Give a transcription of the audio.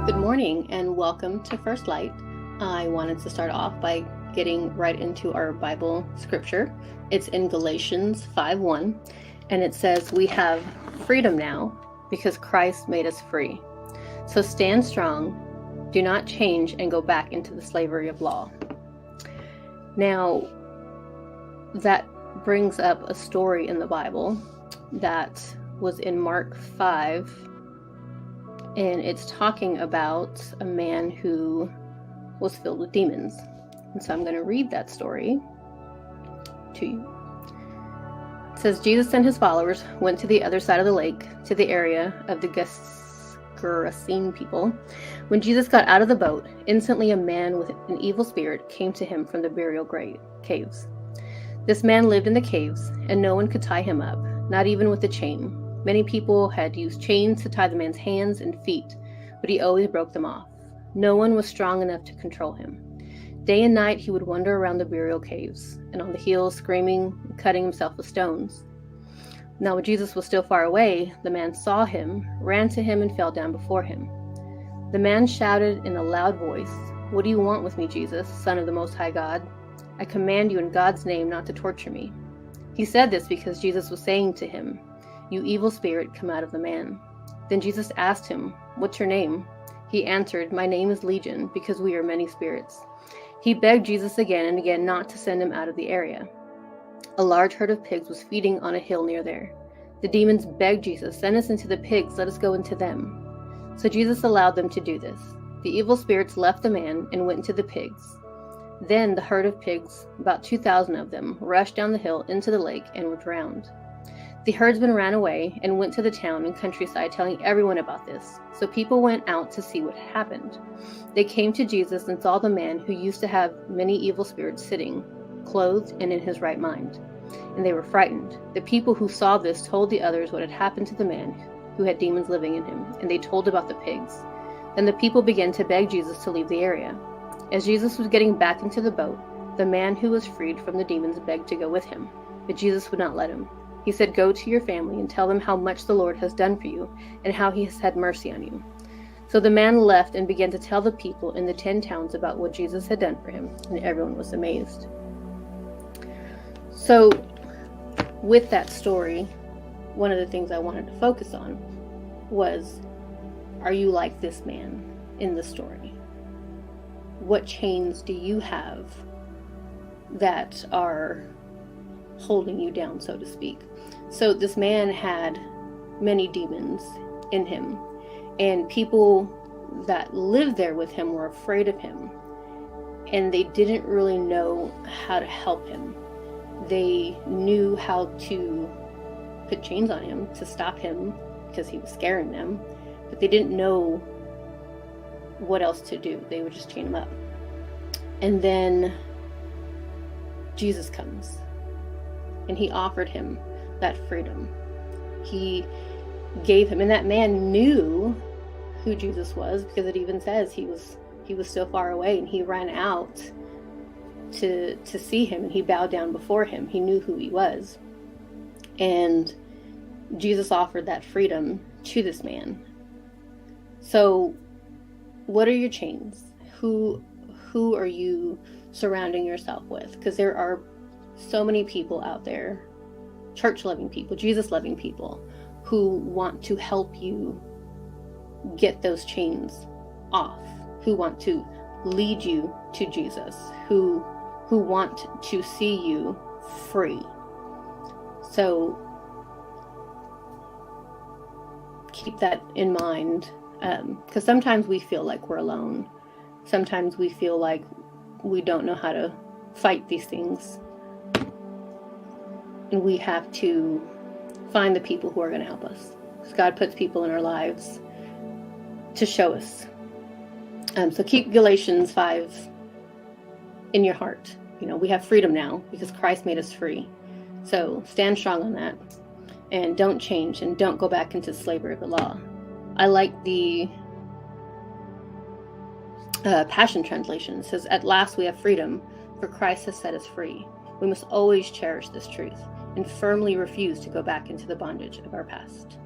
Good morning and welcome to First Light. I wanted to start off by getting right into our Bible scripture. It's in Galatians 5:1, and it says, "We have freedom now because Christ made us free. So stand strong, do not change and go back into the slavery of law." Now, that brings up a story in the Bible that was in Mark 5. And it's talking about a man who was filled with demons. And so I'm going to read that story to you. It says, Jesus and his followers went to the other side of the lake, to the area of the Gerasene people. When Jesus got out of the boat, instantly a man with an evil spirit came to him from the burial caves. This man lived in the caves, and no one could tie him up, not even with a chain. Many people had used chains to tie the man's hands and feet, but he always broke them off. No one was strong enough to control him. Day and night he would wander around the burial caves and on the hills, screaming and cutting himself with stones. Now when Jesus was still far away, the man saw him, ran to him, and fell down before him. The man shouted in a loud voice, "What do you want with me, Jesus, Son of the Most High God? I command you in God's name not to torture me." He said this because Jesus was saying to him, "You evil spirit, come out of the man." Then Jesus asked him, "What's your name?" He answered, "My name is Legion, because we are many spirits." He begged Jesus again and again not to send him out of the area. A large herd of pigs was feeding on a hill near there. The demons begged Jesus, "Send us into the pigs, let us go into them." So Jesus allowed them to do this. The evil spirits left the man and went into the pigs. Then the herd of pigs, about 2,000 of them, rushed down the hill into the lake and were drowned. The herdsmen ran away and went to the town and countryside telling everyone about this. So people went out to see what happened. They came to Jesus and saw the man who used to have many evil spirits sitting, clothed and in his right mind. And they were frightened. The people who saw this told the others what had happened to the man who had demons living in him, and they told about the pigs. Then the people began to beg Jesus to leave the area. As Jesus was getting back into the boat, the man who was freed from the demons begged to go with him, but Jesus would not let him. He said, "Go to your family and tell them how much the Lord has done for you and how he has had mercy on you." So the man left and began to tell the people in the 10 towns about what Jesus had done for him, and everyone was amazed. So with that story, one of the things I wanted to focus on was, are you like this man in the story? What chains do you have that are holding you down, so to speak? So this man had many demons in him, and people that lived there with him were afraid of him, and they didn't really know how to help him. They knew how to put chains on him to stop him because he was scaring them, but they didn't know what else to do. They would just chain him up. And then Jesus comes and he offered him that freedom. He gave him, and that man knew who Jesus was, because it even says he was still far away, and he ran out to see him, and he bowed down before him. He knew who he was, and Jesus offered that freedom to this man. So what are your chains? Who are you surrounding yourself with? Because there are so many people out there, church-loving people, Jesus-loving people, who want to help you get those chains off, who want to lead you to Jesus, who want to see you free. So keep that in mind, because sometimes we feel like we're alone. Sometimes we feel like we don't know how to fight these things. And we have to find the people who are going to help us. Because God puts people in our lives to show us. So keep Galatians 5 in your heart. We have freedom now because Christ made us free. So stand strong on that. And don't change and don't go back into slavery of the law. I like the Passion Translation. It says, "At last we have freedom, for Christ has set us free. We must always cherish this truth and firmly refuse to go back into the bondage of our past."